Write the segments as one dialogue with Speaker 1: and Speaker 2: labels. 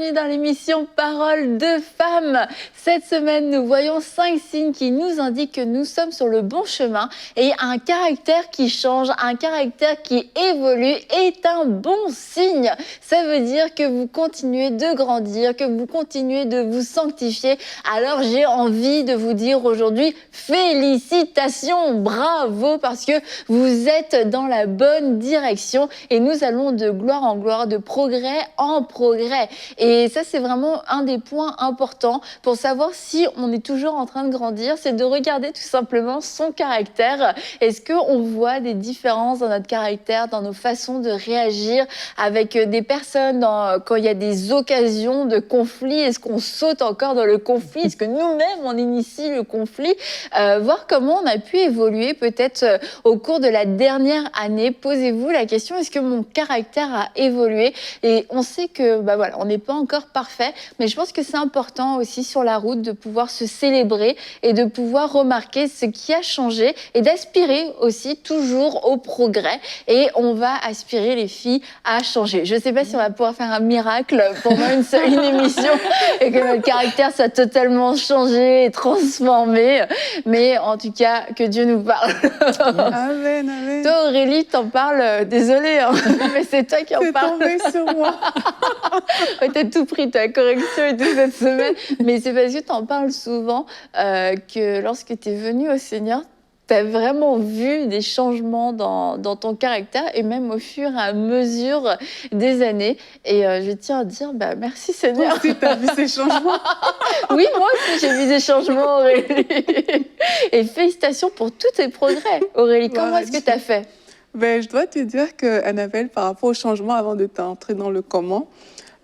Speaker 1: bienvenue dans l'émission Paroles de femmes. Cette semaine, nous voyons 5 signes qui nous indiquent que nous sommes sur le bon chemin et un caractère qui change, un caractère qui évolue est un bon signe. Ça veut dire que vous continuez de grandir, que vous continuez de vous sanctifier. Alors j'ai envie de vous dire aujourd'hui félicitations, bravo, parce que vous êtes dans la bonne direction et nous allons de gloire en gloire, de progrès en progrès. Et ça, c'est vraiment un des points importants pour savoir si on est toujours en train de grandir, c'est de regarder tout simplement son caractère. Est-ce qu'on voit des différences dans notre caractère, dans nos façons de réagir avec des personnes quand il y a des occasions de conflit? Est-ce qu'on saute encore dans le conflit? Est-ce que nous-mêmes, on initie le conflit? Voir comment on a pu évoluer peut-être au cours de la dernière année. Posez-vous la question, est-ce que mon caractère a évolué? Et on sait que on n'est pas encore parfait, mais je pense que c'est important aussi sur la route de pouvoir se célébrer et de pouvoir remarquer ce qui a changé et d'aspirer aussi toujours au progrès. Et on va aspirer, les filles, à changer. Je ne sais pas si on va pouvoir faire un miracle pendant une émission et que notre caractère soit totalement changé et transformé, mais en tout cas, que Dieu nous parle.
Speaker 2: Amen, amen.
Speaker 1: Toi, Aurélie, t'en parles, désolée, hein, mais c'est toi qui en parles.
Speaker 2: C'est tombé sur moi.
Speaker 1: Ouais, t'as tout pris, ta correction et tout cette semaine. Mais c'est parce que t'en parles souvent que lorsque t'es venue au Seigneur, t'as vraiment vu des changements dans ton caractère et même au fur et à mesure des années. Et je tiens à dire merci Seigneur.
Speaker 2: Toi aussi, t'as vu ces changements?
Speaker 1: Oui, moi aussi, j'ai vu des changements, Aurélie. Et félicitations pour tous tes progrès, Aurélie. Comment est-ce que t'as fait?
Speaker 2: Je dois te dire que, Annabelle, par rapport au changement, avant de t'entrer dans le comment,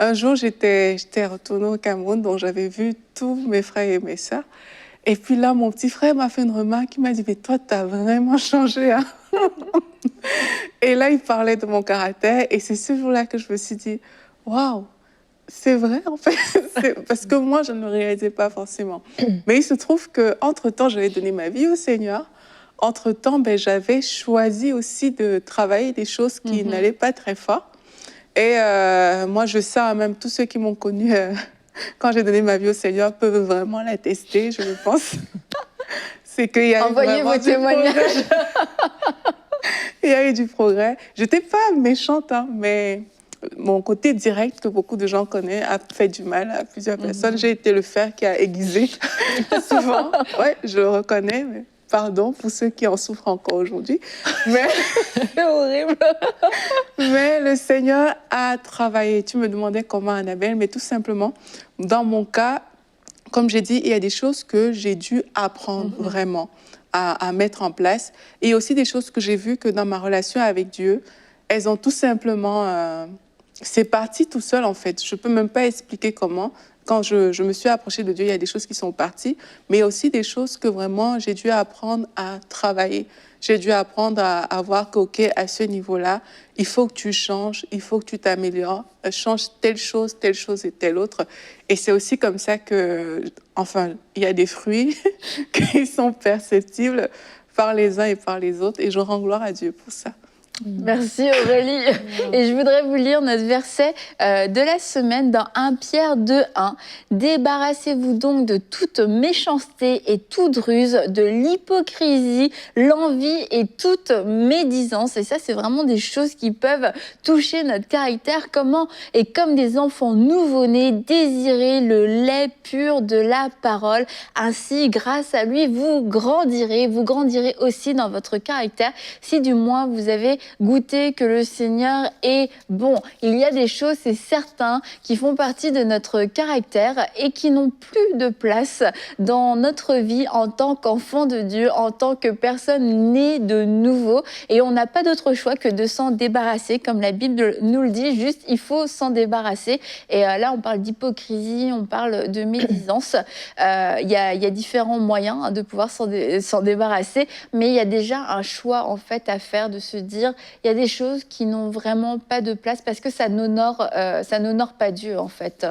Speaker 2: un jour, j'étais retournée au Cameroun, donc j'avais vu tous mes frères et mes sœurs. Et puis là, mon petit frère m'a fait une remarque, il m'a dit « Mais toi, t'as vraiment changé, hein ?» Et là, il parlait de mon caractère, et c'est ce jour-là que je me suis dit « Waouh, c'est vrai, en fait !» Parce que moi, je ne le réalisais pas forcément. Mais il se trouve qu'entre-temps, j'avais donné ma vie au Seigneur. Entre-temps, j'avais choisi aussi de travailler des choses qui n'allaient pas très fort. Et moi, je sais, même tous ceux qui m'ont connue quand j'ai donné ma vie au Seigneur peuvent vraiment l'attester, je le pense. C'est qu'il y a
Speaker 1: Envoyez vos témoignages.
Speaker 2: Il y a eu du progrès. Je n'étais pas méchante, hein, mais mon côté direct, que beaucoup de gens connaissent, a fait du mal à plusieurs personnes. J'ai été le fer qui a aiguisé souvent. Ouais, je le reconnais, mais pardon pour ceux qui en souffrent encore aujourd'hui. Mais
Speaker 1: c'est horrible.
Speaker 2: Mais le Seigneur a travaillé. Tu me demandais comment, Annabelle, mais tout simplement, dans mon cas, comme j'ai dit, il y a des choses que j'ai dû apprendre vraiment à mettre en place. Et aussi des choses que j'ai vues que dans ma relation avec Dieu, elles ont tout simplement... c'est parti tout seul, en fait. Je ne peux même pas expliquer comment. Quand je me suis approchée de Dieu, il y a des choses qui sont parties, mais aussi des choses que vraiment j'ai dû apprendre à travailler. J'ai dû apprendre à voir qu'à ce niveau-là, il faut que tu changes, il faut que tu t'améliores, change telle chose et telle autre. Et c'est aussi comme ça que, il y a des fruits qui sont perceptibles par les uns et par les autres. Et je rends gloire à Dieu pour ça.
Speaker 1: Merci Aurélie. Et je voudrais vous lire notre verset de la semaine dans 1 Pierre 2:1. Débarrassez-vous donc de toute méchanceté et toute ruse, de l'hypocrisie, l'envie et toute médisance. Et ça, c'est vraiment des choses qui peuvent toucher notre caractère. Comment, et comme des enfants nouveau-nés, désirez le lait pur de la parole. Ainsi, grâce à lui, vous grandirez aussi dans votre caractère, si du moins vous avez goûter que le Seigneur est bon. Il y a des choses, c'est certain, qui font partie de notre caractère et qui n'ont plus de place dans notre vie en tant qu'enfant de Dieu, en tant que personne née de nouveau. Et on n'a pas d'autre choix que de s'en débarrasser, comme la Bible nous le dit, juste il faut s'en débarrasser. Et là, on parle d'hypocrisie, on parle de médisance. Il y a différents moyens de pouvoir s'en débarrasser, mais il y a déjà un choix en fait à faire, de se dire il y a des choses qui n'ont vraiment pas de place parce que ça n'honore pas Dieu, en fait.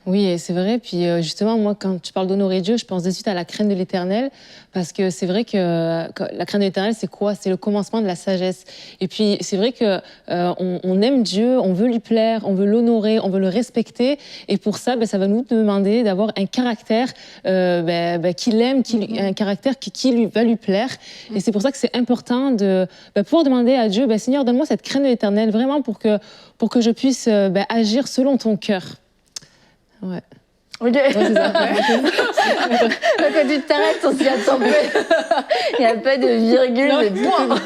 Speaker 3: Oui, et c'est vrai. Puis justement, moi, quand tu parles d'honorer Dieu, je pense de suite à la crainte de l'Éternel, parce que c'est vrai que la crainte de l'Éternel, c'est quoi? C'est le commencement de la sagesse. Et puis, c'est vrai que on aime Dieu, on veut lui plaire, on veut l'honorer, on veut le respecter. Et pour ça, ça va nous demander d'avoir un caractère qu'il aime, un caractère qui lui va lui plaire. Et c'est pour ça que c'est important de pouvoir demander à Dieu, Seigneur, donne-moi cette crainte de l'Éternel, vraiment pour que je puisse agir selon ton cœur. Ouais.
Speaker 1: Ok.
Speaker 3: Ouais, c'est ça.
Speaker 1: Quand tu t'arrêtes, on s'y attend pas. Il n'y a pas de virgule, c'est point.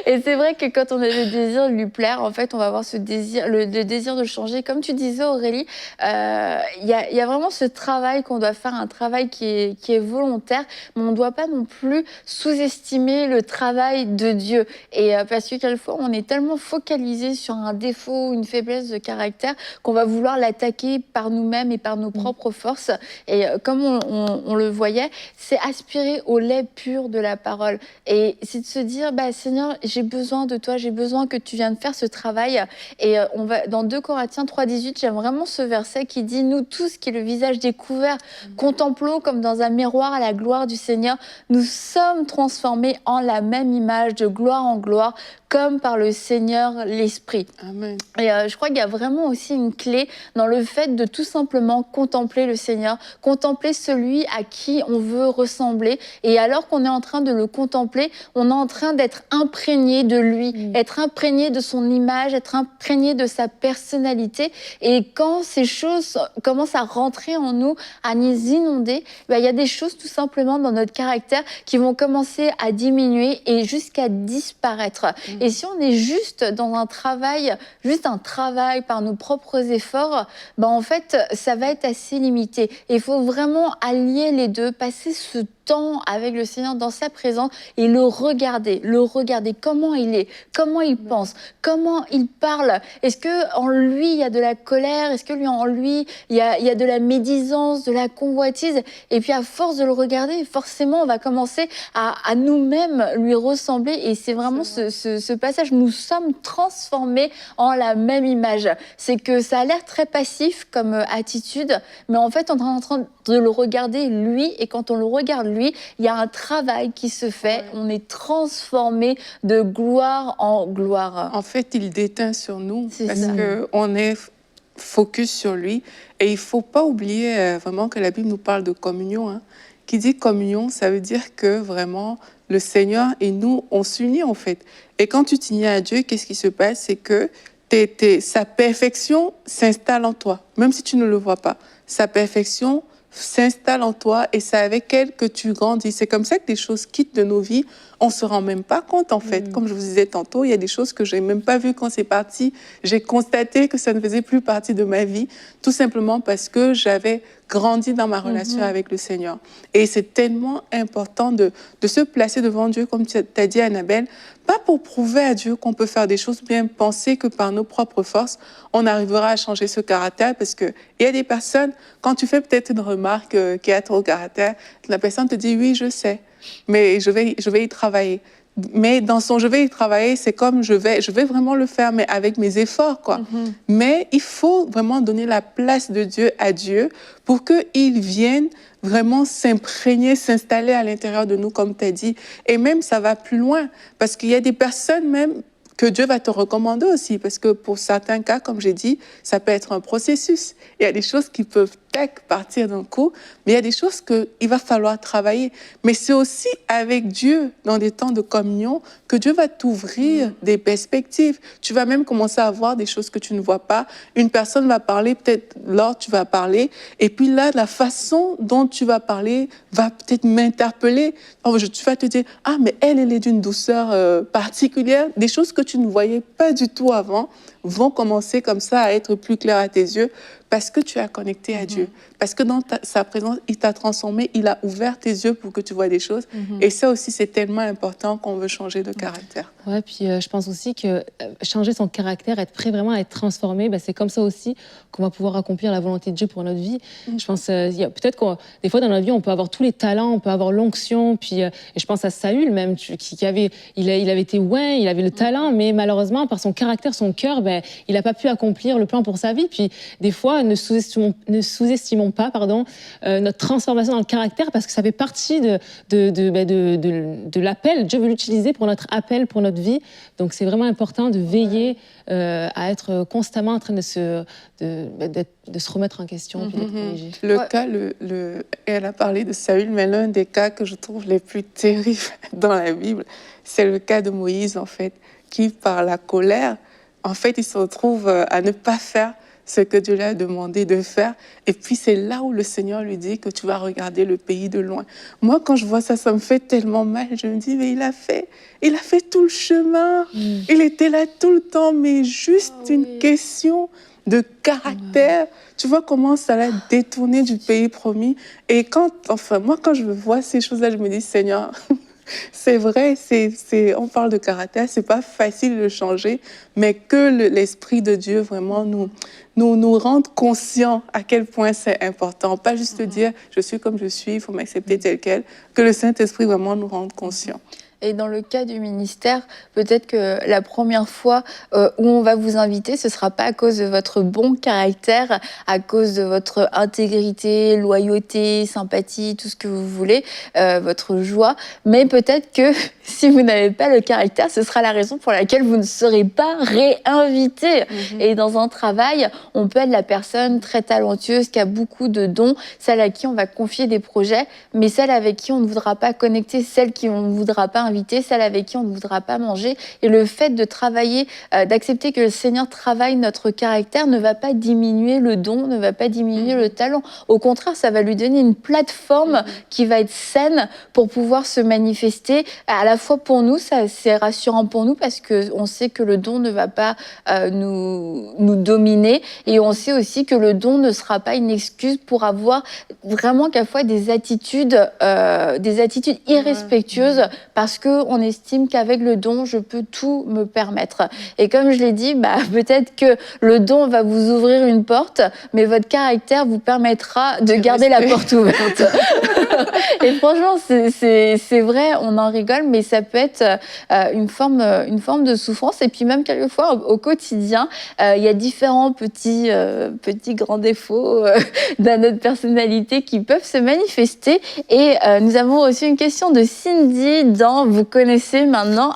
Speaker 1: Et c'est vrai que quand on a le désir de lui plaire, en fait, on va avoir ce désir, le désir de changer. Comme tu disais, Aurélie, il y a vraiment ce travail qu'on doit faire, un travail qui est volontaire, mais on ne doit pas non plus sous-estimer le travail de Dieu. Et parce que quelquefois, on est tellement focalisé sur un défaut, une faiblesse de caractère, qu'on va vouloir l'attaquer par nous-mêmes et par nos propres forces. Et comme on le voyait, c'est aspirer au lait pur de la parole. Et c'est de se dire, Seigneur, j'ai besoin de toi, j'ai besoin que tu viennes faire ce travail. Et on va dans 2 Corinthiens 3,18, j'aime vraiment ce verset qui dit, nous tous qui le visage découvert, contemplons comme dans un miroir à la gloire du Seigneur, nous sommes transformés en la même image de gloire en gloire, comme par le Seigneur l'Esprit.
Speaker 2: Amen.
Speaker 1: Et je crois qu'il y a vraiment aussi une clé dans le fait de tout simplement contempler le Seigneur, contempler celui à qui on veut ressembler. Et alors qu'on est en train de le contempler, on est en train d'être imprégné de lui, être imprégné de son image, être imprégné de sa personnalité. Et quand ces choses commencent à rentrer en nous, à nous inonder, il y a des choses tout simplement dans notre caractère qui vont commencer à diminuer et jusqu'à disparaître. Et si on est juste dans un travail par nos propres efforts, en fait, ça va être assez limité. Et il faut vraiment allier les deux, passer ce temps avec le Seigneur dans sa présence et le regarder comment il est, comment il pense, comment il parle. Est-ce qu'en lui, il y a de la colère? Est-ce que en lui, il y a de la médisance, de la convoitise? Et puis, à force de le regarder, forcément, on va commencer à nous-mêmes lui ressembler. Et c'est vraiment ce passage, nous sommes transformés en la même image. C'est que ça a l'air très passif comme attitude, mais en fait, on est en train de le regarder lui, et quand on le regarde lui, il y a un travail qui se fait, on est transformé de gloire en gloire.
Speaker 2: En fait, il déteint sur nous parce
Speaker 1: ça.
Speaker 2: qu'on est focus sur lui. Et il ne faut pas oublier vraiment que la Bible nous parle de communion. Hein. Qui dit communion, ça veut dire que vraiment le Seigneur et nous, on s'unit en fait. Et quand tu t'unis à Dieu, qu'est-ce qui se passe? C'est que sa perfection s'installe en toi, même si tu ne le vois pas. Sa perfection s'installe en toi et c'est avec elle que tu grandis. C'est comme ça que les choses quittent de nos vies. On ne se rend même pas compte, en fait. Comme je vous disais tantôt, il y a des choses que je n'ai même pas vues quand c'est parti. J'ai constaté que ça ne faisait plus partie de ma vie, tout simplement parce que j'avais grandi dans ma relation avec le Seigneur. Et c'est tellement important de se placer devant Dieu, comme tu as dit, Annabelle, pas pour prouver à Dieu qu'on peut faire des choses, bien penser que par nos propres forces, on arrivera à changer ce caractère, parce qu'il y a des personnes, quand tu fais peut-être une remarque qui a trop caractère, la personne te dit « oui, je sais ». Mais je vais y travailler. Mais dans son « je vais y travailler », c'est comme je vais vraiment le faire, mais avec mes efforts, quoi. Mais il faut vraiment donner la place de Dieu à Dieu pour qu'il vienne vraiment s'imprégner, s'installer à l'intérieur de nous, comme tu as dit. Et même, ça va plus loin, parce qu'il y a des personnes même que Dieu va te recommander aussi, parce que pour certains cas, comme j'ai dit, ça peut être un processus. Il y a des choses qui peuvent partir d'un coup, mais il y a des choses qu'il va falloir travailler. Mais c'est aussi avec Dieu, dans des temps de communion, que Dieu va t'ouvrir des perspectives. Tu vas même commencer à voir des choses que tu ne vois pas. Une personne va parler, peut-être là, tu vas parler, et puis là, la façon dont tu vas parler va peut-être m'interpeller. Tu vas te dire, ah, mais elle est d'une douceur particulière. Des choses que tu ne voyais pas du tout avant vont commencer comme ça à être plus claires à tes yeux parce que tu as connecté à Dieu, parce que dans sa présence, il t'a transformé, il a ouvert tes yeux pour que tu vois des choses. Et ça aussi, c'est tellement important qu'on veut changer de caractère.
Speaker 3: Ouais, puis je pense aussi que changer son caractère, être prêt vraiment à être transformé, c'est comme ça aussi qu'on va pouvoir accomplir la volonté de Dieu pour notre vie. Je pense, peut-être que des fois dans notre vie, on peut avoir tous les talents, on peut avoir l'onction, puis et je pense à Saül même, il avait été oint, il avait le talent, mais malheureusement, par son caractère, son cœur, il n'a pas pu accomplir le plan pour sa vie. Puis des fois, ne sous-estimons pas notre transformation dans le caractère, parce que ça fait partie de l'appel. Dieu veut l'utiliser pour notre appel, pour notre vie. Donc c'est vraiment important de veiller à être constamment en train de se remettre en question, puis d'être corrigé.
Speaker 2: Elle a parlé de Saül, mais l'un des cas que je trouve les plus terribles dans la Bible, c'est le cas de Moïse, en fait, qui, par la colère, en fait, il se retrouve à ne pas faire ce que Dieu lui a demandé de faire. Et puis, c'est là où le Seigneur lui dit que tu vas regarder le pays de loin. Moi, quand je vois ça, ça me fait tellement mal. Je me dis, mais il a fait tout le chemin. Il était là tout le temps, mais juste une question de caractère. Tu vois comment ça l'a détourné du pays promis. Et moi, quand je vois ces choses-là, je me dis, Seigneur, c'est vrai, on parle de caractère, c'est pas facile de changer, mais que l'Esprit de Dieu vraiment nous rende conscients à quel point c'est important. Pas juste dire, je suis comme je suis, il faut m'accepter tel quel, que le Saint-Esprit vraiment nous rende conscients.
Speaker 1: Et dans le cas du ministère, peut-être que la première fois où on va vous inviter, ce ne sera pas à cause de votre bon caractère, à cause de votre intégrité, loyauté, sympathie, tout ce que vous voulez, votre joie. Mais peut-être que si vous n'avez pas le caractère, ce sera la raison pour laquelle vous ne serez pas réinvité. Et dans un travail, on peut être la personne très talentueuse, qui a beaucoup de dons, celle à qui on va confier des projets, mais celle avec qui on ne voudra pas connecter, celle qui on ne voudra pas inviter, celle avec qui on ne voudra pas manger. Et le fait de travailler, d'accepter que le Seigneur travaille notre caractère ne va pas diminuer le don, ne va pas diminuer le talent. Au contraire, ça va lui donner une plateforme qui va être saine pour pouvoir se manifester. À la fois pour nous, c'est rassurant pour nous parce qu'on sait que le don ne va pas nous dominer, et on sait aussi que le don ne sera pas une excuse pour avoir vraiment quelquefois des attitudes irrespectueuses, parce qu'on estime qu'avec le don, je peux tout me permettre. Et comme je l'ai dit, peut-être que le don va vous ouvrir une porte, mais votre caractère vous permettra de garder la porte ouverte. Et franchement, c'est vrai, on en rigole, mais ça peut être une forme de souffrance. Et puis même quelquefois, au quotidien, il y a différents petits grands défauts dans notre personnalité qui peuvent se manifester. Et nous avons reçu une question de Cindy dans Vous connaissez maintenant,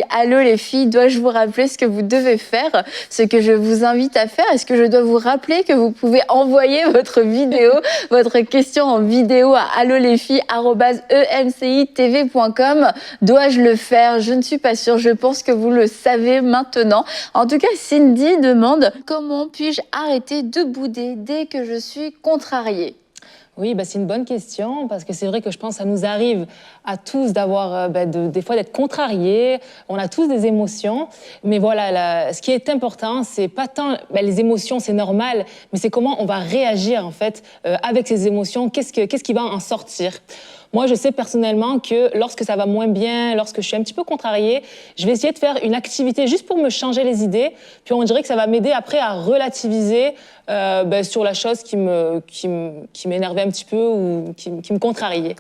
Speaker 1: #Allo les filles, dois-je vous rappeler ce que vous devez faire, ce que je vous invite à faire? Est-ce que je dois vous rappeler que vous pouvez envoyer votre vidéo, votre question en vidéo à allolesfilles@emcitv.com? Dois-je le faire? Je ne suis pas sûre, je pense que vous le savez maintenant. En tout cas, Cindy demande: comment puis-je arrêter de bouder dès que je suis contrariée?
Speaker 3: Oui, c'est une bonne question, parce que c'est vrai que je pense que ça nous arrive à tous d'avoir, des fois d'être contrariés. On a tous des émotions, mais voilà, ce qui est important, c'est pas tant les émotions, c'est normal, mais c'est comment on va réagir en fait avec ces émotions. Qu'est-ce qui va en sortir? Moi, je sais personnellement que lorsque ça va moins bien, lorsque je suis un petit peu contrariée, je vais essayer de faire une activité juste pour me changer les idées. Puis on dirait que ça va m'aider après à relativiser sur la chose qui m'énervait un petit peu ou qui me contrariait.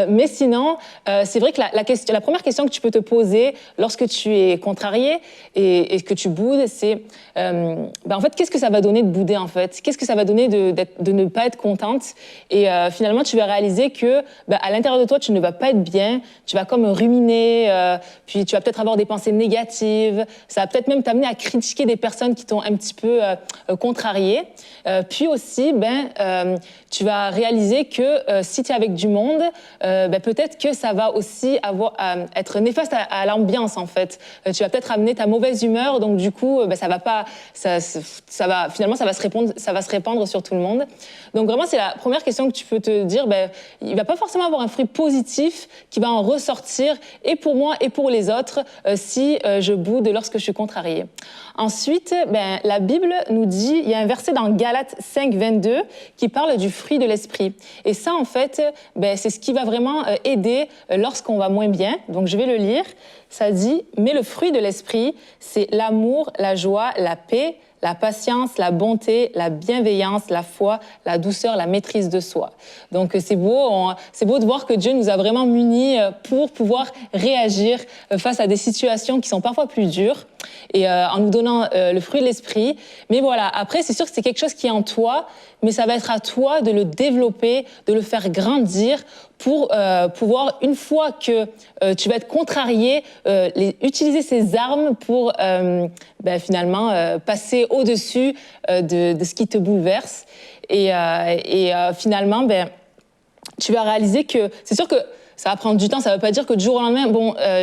Speaker 3: Mais sinon, c'est vrai que la première question que tu peux te poser lorsque tu es contrarié et que tu boudes, c'est en fait, qu'est-ce que ça va donner de bouder en fait? Qu'est-ce que ça va donner de ne pas être contente? Et finalement, tu vas réaliser que à l'intérieur de toi, tu ne vas pas être bien, tu vas comme ruminer, puis tu vas peut-être avoir des pensées négatives, ça va peut-être même t'amener à critiquer des personnes qui t'ont un petit peu contrarié. Puis aussi, tu vas réaliser que si tu es avec du monde, peut-être que ça va aussi être néfaste à l'ambiance, en fait. Tu vas peut-être amener ta mauvaise humeur, donc du coup, ça va pas, finalement, ça va se répandre sur tout le monde. Donc vraiment, c'est la première question que tu peux te dire. Il va pas forcément avoir un fruit positif qui va en ressortir, et pour moi et pour les autres, si je boude lorsque je suis contrariée. Ensuite, la Bible nous dit, il y a un verset dans Galates 5, 22 qui parle du fruit de l'esprit. Et ça, en fait, c'est ce qui va vraiment aider lorsqu'on va moins bien. Donc, je vais le lire. Ça dit, mais le fruit de l'esprit, c'est l'amour, la joie, la paix, la patience, la bonté, la bienveillance, la foi, la douceur, la maîtrise de soi. Donc c'est beau de voir que Dieu nous a vraiment munis pour pouvoir réagir face à des situations qui sont parfois plus dures, et en nous donnant le fruit de l'esprit. Mais voilà, après c'est sûr que c'est quelque chose qui est en toi, mais ça va être à toi de le développer, de le faire grandir pour pouvoir, une fois que tu vas être contrarié, utiliser ces armes pour finalement passer au-dessus de ce qui te bouleverse. Et finalement, tu vas réaliser que c'est sûr que ça va prendre du temps. Ça ne veut pas dire que du jour au lendemain,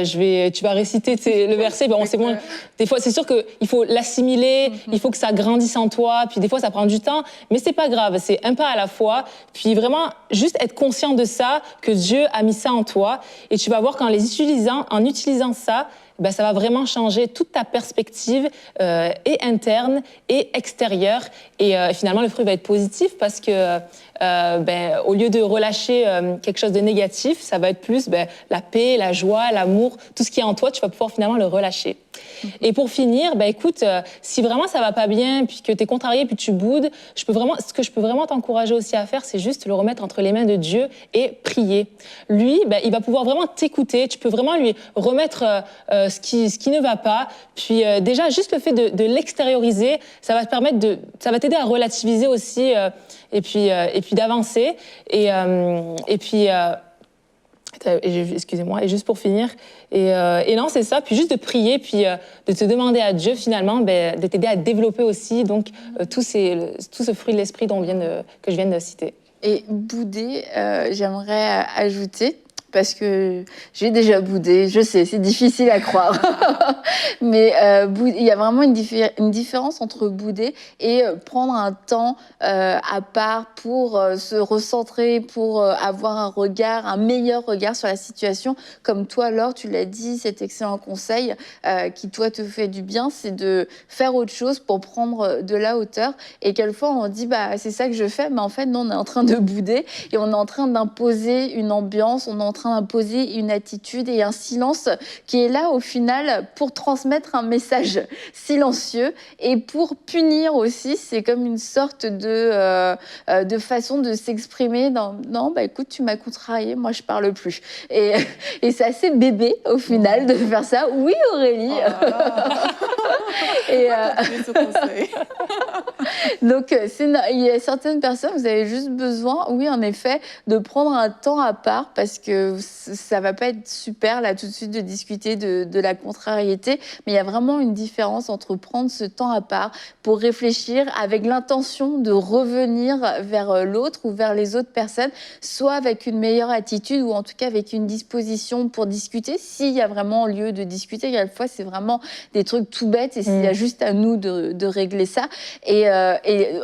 Speaker 3: tu vas réciter le verset. C'est bon. Des fois, c'est sûr qu'il faut l'assimiler, il faut que ça grandisse en toi. Puis des fois, ça prend du temps, mais c'est pas grave. C'est un pas à la fois. Puis vraiment, juste être conscient de ça, que Dieu a mis ça en toi, et tu vas voir qu'en en utilisant ça, ça va vraiment changer toute ta perspective et interne et extérieure. Et finalement, le fruit va être positif parce que au lieu de relâcher quelque chose de négatif, ça va être plus la paix, la joie, l'amour, tout ce qui est en toi, tu vas pouvoir finalement le relâcher. Et pour finir, écoute, si vraiment ça va pas bien, puis que tu es contrarié, puis tu boudes, ce que je peux vraiment t'encourager aussi à faire, c'est juste le remettre entre les mains de Dieu et prier. Lui, il va pouvoir vraiment t'écouter, tu peux vraiment lui remettre ce qui ne va pas. Puis déjà, juste le fait de l'extérioriser, ça va t'aider à relativiser aussi, et puis d'avancer. Et puis excusez-moi, et juste pour finir, et non, c'est ça, puis juste de prier, puis de te demander à Dieu finalement de t'aider à développer aussi donc tout ce fruit de l'esprit que je viens de citer.
Speaker 1: Et bouder, j'aimerais ajouter, parce que j'ai déjà boudé, je sais, c'est difficile à croire. Mais il y a vraiment une différence entre bouder et prendre un temps à part pour se recentrer, pour avoir un meilleur regard sur la situation. Comme toi, Laure, tu l'as dit, cet excellent conseil qui, toi, te fait du bien, c'est de faire autre chose pour prendre de la hauteur. Et quelquefois, on dit, c'est ça que je fais, mais en fait, non, on est en train de bouder et on est en train d'imposer une ambiance, on est en train d'imposer une attitude et un silence qui est là au final pour transmettre un message silencieux et pour punir aussi. C'est comme une sorte de façon de s'exprimer dans non, écoute, tu m'as contrarié, moi je parle plus. Et c'est assez bébé au final de faire ça. Oui, Aurélie. Et donc, il y a certaines personnes, vous avez juste besoin, oui, en effet, de prendre un temps à part parce que ça va pas être super, là, tout de suite, de discuter de la contrariété, mais il y a vraiment une différence entre prendre ce temps à part pour réfléchir avec l'intention de revenir vers l'autre ou vers les autres personnes, soit avec une meilleure attitude ou en tout cas avec une disposition pour discuter, s'il y a vraiment lieu de discuter. Quelquefois, c'est vraiment des trucs tout bêtes et s'il y a juste à nous de régler ça. Et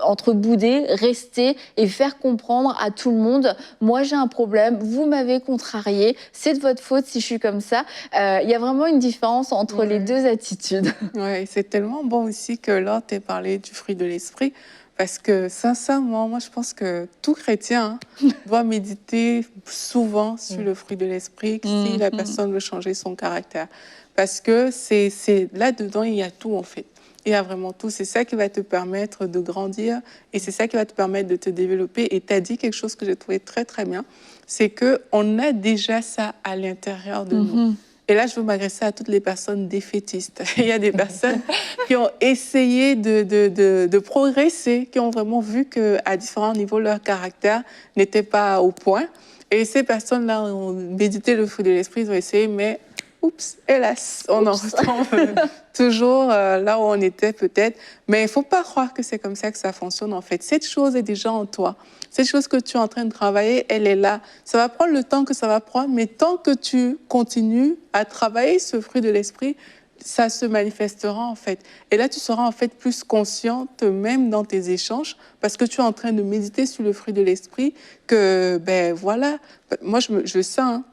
Speaker 1: entre bouder, rester et faire comprendre à tout le monde, moi j'ai un problème, vous m'avez contrarié, c'est de votre faute si je suis comme ça. Il y a vraiment une différence entre les deux attitudes.
Speaker 2: Oui, c'est tellement bon aussi que Laure t'ait parlé du fruit de l'esprit. Parce que sincèrement, moi je pense que tout chrétien doit méditer souvent sur le fruit de l'esprit si la personne veut changer son caractère. Parce que c'est là-dedans, il y a tout en fait. Il y a vraiment tout. C'est ça qui va te permettre de grandir et c'est ça qui va te permettre de te développer. Et tu as dit quelque chose que j'ai trouvé très, très bien. C'est qu'on a déjà ça à l'intérieur de nous. Et là, je veux m'adresser à toutes les personnes défaitistes. Il y a des personnes qui ont essayé de progresser, qui ont vraiment vu qu'à différents niveaux, leur caractère n'était pas au point. Et ces personnes-là ont médité le fruit de l'esprit, ils ont essayé, mais oups, hélas, on en retombe toujours là où on était peut-être. Mais il ne faut pas croire que c'est comme ça que ça fonctionne en fait. Cette chose est déjà en toi. Cette chose que tu es en train de travailler, elle est là. Ça va prendre le temps que ça va prendre, mais tant que tu continues à travailler ce fruit de l'esprit, ça se manifestera en fait. Et là, tu seras en fait plus consciente même dans tes échanges parce que tu es en train de méditer sur le fruit de l'esprit que, ben voilà, moi je le sens, hein.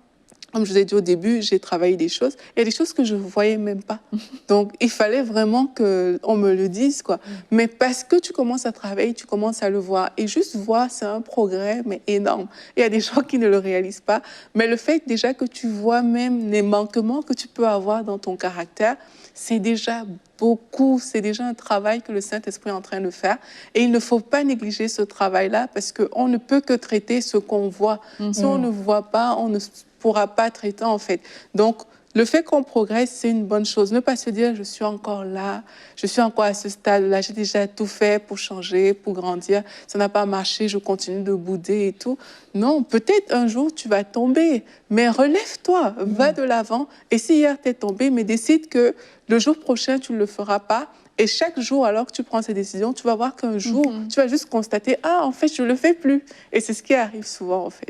Speaker 2: Comme je vous ai dit au début, j'ai travaillé des choses. Il y a des choses que je ne voyais même pas. Donc, il fallait vraiment qu'on me le dise, quoi. Mais parce que tu commences à travailler, tu commences à le voir. Et juste voir, c'est un progrès, mais énorme. Il y a des gens qui ne le réalisent pas. Mais le fait déjà que tu vois même les manquements que tu peux avoir dans ton caractère, c'est déjà beaucoup, c'est déjà un travail que le Saint-Esprit est en train de faire. Et il ne faut pas négliger ce travail-là parce qu'on ne peut que traiter ce qu'on voit. Si on ne voit pas, on ne pourra pas traiter en fait. Donc, le fait qu'on progresse, c'est une bonne chose. Ne pas se dire, je suis encore là, je suis encore à ce stade-là, j'ai déjà tout fait pour changer, pour grandir. Ça n'a pas marché, je continue de bouder et tout. Non, peut-être un jour, tu vas tomber, mais relève-toi, va de l'avant. Et si hier, tu es tombé, mais décide que le jour prochain, tu ne le feras pas. Et chaque jour, alors que tu prends ces décisions, tu vas voir qu'un jour, tu vas juste constater, ah, en fait, je ne le fais plus. Et c'est ce qui arrive souvent, en fait.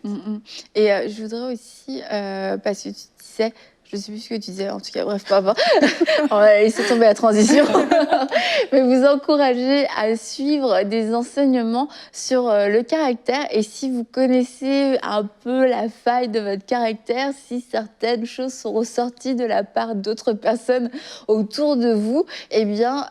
Speaker 1: Et je voudrais aussi, parce que tu disais, je ne sais plus ce que tu disais, en tout cas, bref, peu importe. On va laisser tomber la transition. Mais vous encouragez à suivre des enseignements sur le caractère. Et si vous connaissez un peu la faille de votre caractère, si certaines choses sont ressorties de la part d'autres personnes autour de vous, eh bien,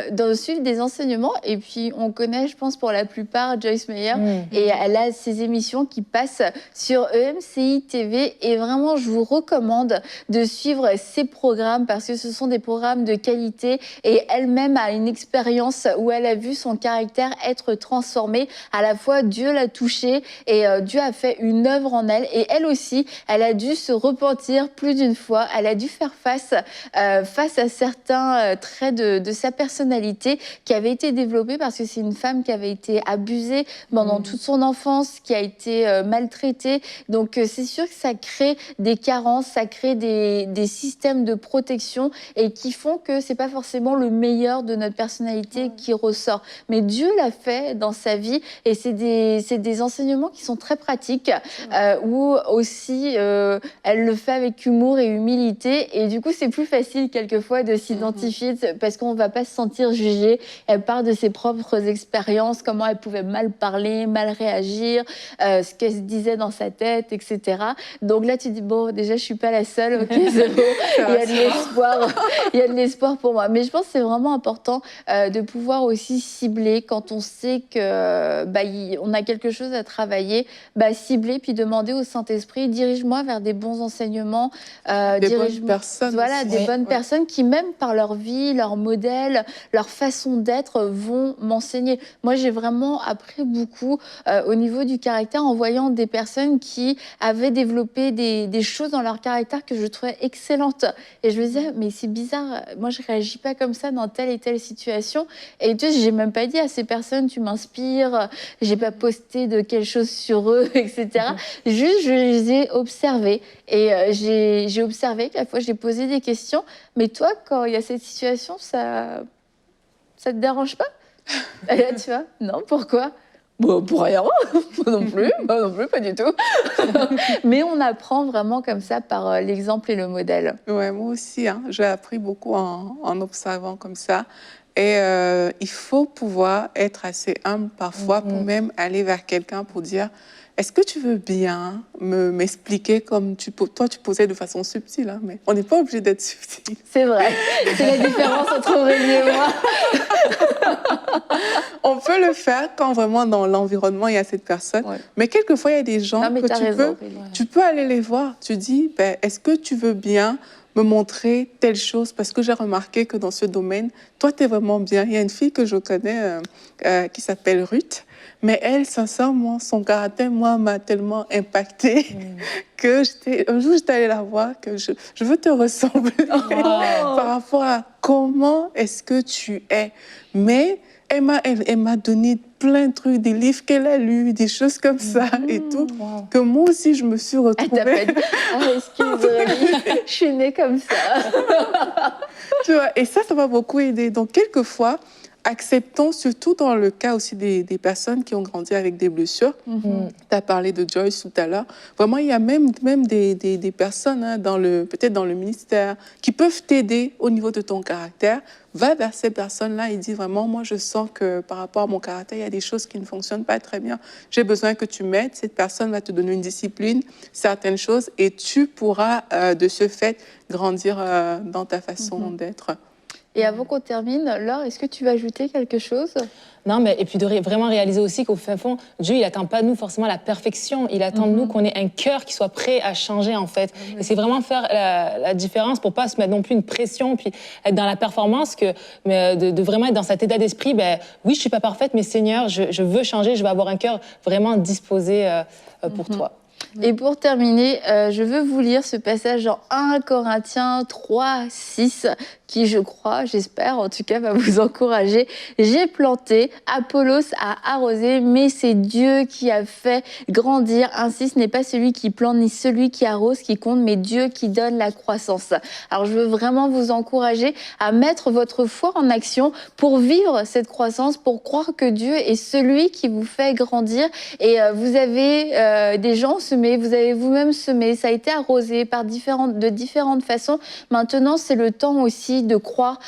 Speaker 1: de suivre des enseignements. Et puis, on connaît, je pense, pour la plupart, Joyce Meyer. Et elle a ses émissions qui passent sur EMCI TV. Et vraiment, je vous recommande de suivre ces programmes parce que ce sont des programmes de qualité et elle-même a une expérience où elle a vu son caractère être transformé. À la fois, Dieu l'a touchée et Dieu a fait une œuvre en elle. Et elle aussi, elle a dû se repentir plus d'une fois. Elle a dû faire face à certains traits de sa personnalité qui avaient été développés parce que c'est une femme qui avait été abusée pendant toute son enfance, qui a été maltraitée. Donc, c'est sûr que ça crée des carences, ça crée des systèmes de protection et qui font que c'est pas forcément le meilleur de notre personnalité qui ressort. Mais Dieu l'a fait dans sa vie et c'est des enseignements qui sont très pratiques où aussi elle le fait avec humour et humilité et du coup c'est plus facile quelquefois de s'identifier parce qu'on va pas se sentir jugé. Elle parle de ses propres expériences, comment elle pouvait mal parler, mal réagir, ce qu'elle se disait dans sa tête, etc. Donc là tu dis bon déjà je suis pas la seule. Ok, c'est bon. Il y a de l'espoir. Il y a de l'espoir pour moi. Mais je pense que c'est vraiment important de pouvoir aussi cibler quand on sait que on a quelque chose à travailler, cibler puis demander au Saint-Esprit, dirige-moi vers des bons enseignements,
Speaker 2: des bonnes personnes.
Speaker 1: Voilà, des bonnes personnes qui même par leur vie, leur modèle, leur façon d'être vont m'enseigner. Moi, j'ai vraiment appris beaucoup au niveau du caractère en voyant des personnes qui avaient développé des choses dans leur caractère que je trouvais excellente. Et je me disais, mais c'est bizarre, moi je réagis pas comme ça dans telle et telle situation. Et tu sais, j'ai même pas dit à ces personnes, tu m'inspires, j'ai pas posté de quelque chose sur eux, etc. Juste, je les ai observés. Et j'ai observé qu'à la fois, j'ai posé des questions. Mais toi, quand il y a cette situation, ça te dérange pas? Et là, tu vois, non, pourquoi? Bon, pour rien, moi non plus, pas du tout. Mais on apprend vraiment comme ça par l'exemple et le modèle.
Speaker 2: Ouais, moi aussi, hein, j'ai appris beaucoup en observant comme ça. Et il faut pouvoir être assez humble parfois pour même aller vers quelqu'un pour dire est-ce que tu veux bien m'expliquer comme toi tu posais de façon subtile, hein, mais on n'est pas obligé d'être subtil.
Speaker 1: C'est vrai, c'est la différence entre Aurélie et moi.
Speaker 2: On peut le faire quand vraiment dans l'environnement il y a cette personne, mais quelquefois il y a des gens que tu peux aller les voir. Tu dis, est-ce que tu veux bien me montrer telle chose parce que j'ai remarqué que dans ce domaine, toi tu es vraiment bien. Il y a une fille que je connais qui s'appelle Ruth. Mais elle, sincèrement, son caractère, moi, m'a tellement impactée que un jour, j'étais allée la voir, que je veux te ressembler par rapport à comment est-ce que tu es. Mais elle m'a donné plein de trucs, des livres qu'elle a lus, des choses comme ça et tout, que moi aussi, je me suis
Speaker 1: Elle
Speaker 2: retrouvée.
Speaker 1: t'appelle. Ah, excuse, Aurélie, je suis née comme ça.
Speaker 2: Tu vois, et ça m'a beaucoup aidé. Donc, quelquefois, acceptons, surtout dans le cas aussi des personnes qui ont grandi avec des blessures. Tu as parlé de Joyce tout à l'heure. Vraiment, il y a même des personnes, hein, peut-être dans le ministère, qui peuvent t'aider au niveau de ton caractère. Va vers ces personnes-là et dis vraiment, moi, je sens que par rapport à mon caractère, il y a des choses qui ne fonctionnent pas très bien. J'ai besoin que tu m'aides. Cette personne va te donner une discipline, certaines choses, et tu pourras, de ce fait, grandir dans ta façon d'être.
Speaker 1: Et avant qu'on termine, Laure, est-ce que tu veux ajouter quelque chose?
Speaker 3: Non, mais et puis de vraiment réaliser aussi qu'au fin fond, Dieu, il attend pas de nous forcément la perfection. Il attend de nous qu'on ait un cœur qui soit prêt à changer, en fait. Et c'est vraiment faire la différence pour pas se mettre non plus une pression, puis être dans la performance, mais de vraiment être dans cet état d'esprit. Ben oui, je suis pas parfaite, mais Seigneur, je veux changer, je veux avoir un cœur vraiment disposé pour toi.
Speaker 1: Et pour terminer, je veux vous lire ce passage en 1 Corinthiens 3, 6, qui, je crois, j'espère, en tout cas, va vous encourager. J'ai planté, Apollos a arrosé, mais c'est Dieu qui a fait grandir. Ainsi, ce n'est pas celui qui plante ni celui qui arrose qui compte, mais Dieu qui donne la croissance. Alors, je veux vraiment vous encourager à mettre votre foi en action pour vivre cette croissance, pour croire que Dieu est celui qui vous fait grandir. Et vous avez des gens semés, vous avez vous-même semé, ça a été arrosé de différentes façons. Maintenant, c'est le temps aussi de croire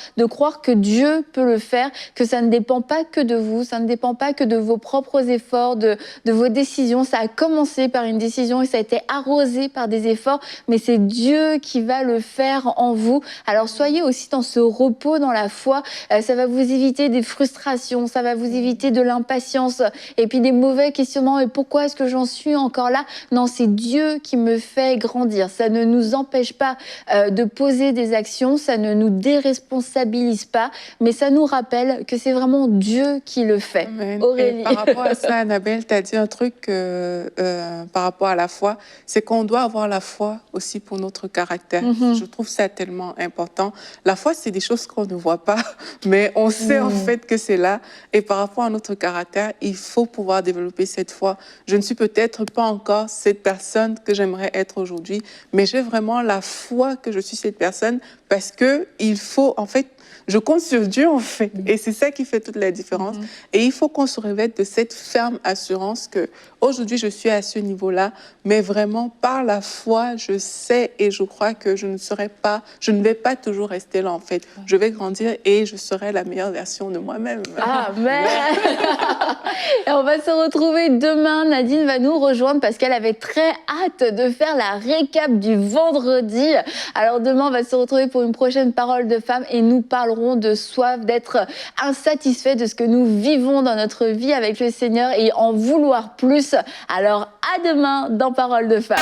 Speaker 1: que Dieu peut le faire, que ça ne dépend pas que de vous, ça ne dépend pas que de vos propres efforts, de vos décisions. Ça a commencé par une décision et ça a été arrosé par des efforts, mais c'est Dieu qui va le faire en vous. Alors soyez aussi dans ce repos dans la foi. Ça va vous éviter des frustrations, ça va vous éviter de l'impatience et puis des mauvais questionnements. Et pourquoi est-ce que j'en suis encore là? Non, c'est Dieu qui me fait grandir. Ça ne nous empêche pas de poser des actions, ça ne nous déresponsabilise pas, mais ça nous rappelle que c'est vraiment Dieu qui le fait.
Speaker 2: Amen.
Speaker 1: Aurélie.
Speaker 2: Et par rapport à ça, Annabelle, tu as dit un truc par rapport à la foi, c'est qu'on doit avoir la foi aussi pour notre caractère. Je trouve ça tellement important. La foi, c'est des choses qu'on ne voit pas, mais on sait en fait que c'est là. Et par rapport à notre caractère, il faut pouvoir développer cette foi. Je ne suis peut-être pas encore cette personne que j'aimerais être aujourd'hui, mais j'ai vraiment la foi que je suis cette personne parce que il faut, en fait, je compte sur Dieu, en fait. Et c'est ça qui fait toute la différence. Et il faut qu'on se revête de cette ferme assurance que aujourd'hui, je suis à ce niveau-là, mais vraiment, par la foi, je sais et je crois que je ne vais pas toujours rester là, en fait. Je vais grandir et je serai la meilleure version de moi-même.
Speaker 1: Amen. Et on va se retrouver demain. Nadine va nous rejoindre parce qu'elle avait très hâte de faire la récap du vendredi. Alors demain, on va se retrouver pour une prochaine parole de femme et nous parlerons de soif, d'être insatisfait de ce que nous vivons dans notre vie avec le Seigneur et en vouloir plus. Alors à demain dans Parole de femme.